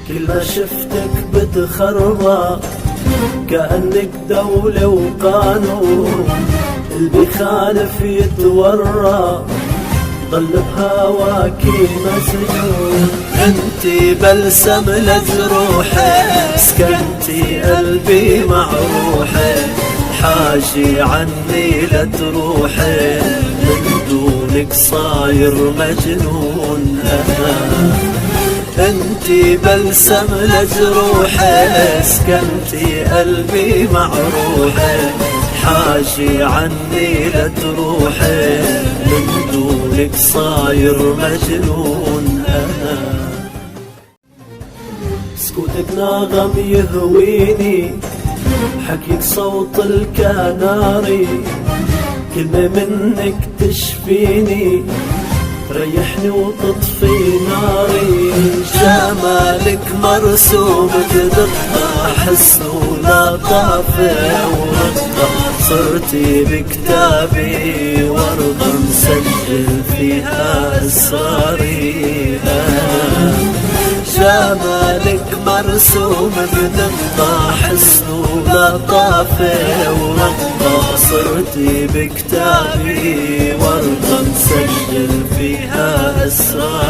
كل ما شفتك بتخربى كأنك دولة وقانون، اللي بيخالف يتورى ضل بهواكي مسجون. انتي بلسم لجروحي سكنتي قلبي مع روحي، حاجي عني لتروحي من دونك صاير مجنون أنا. انتي بلسم لجروحي سكنتي قلبي مع روحي، حاجي عني لتروحي من دونك صاير مجنون أنا. سكوتك ناغم يهويني، حكيك صوت الكناري، كلمة منك تشفيني تريحني وتطفي ناري. جمالك مرسوم بدقة أحس ولطافة ورقة، صرتي بكتابي ورقة مسجل فيها أسراري. جمالك مرسوم بدقة حسن ولطافة ورقة، صرتي بكتابي ورقة مسجل فيها أسراري.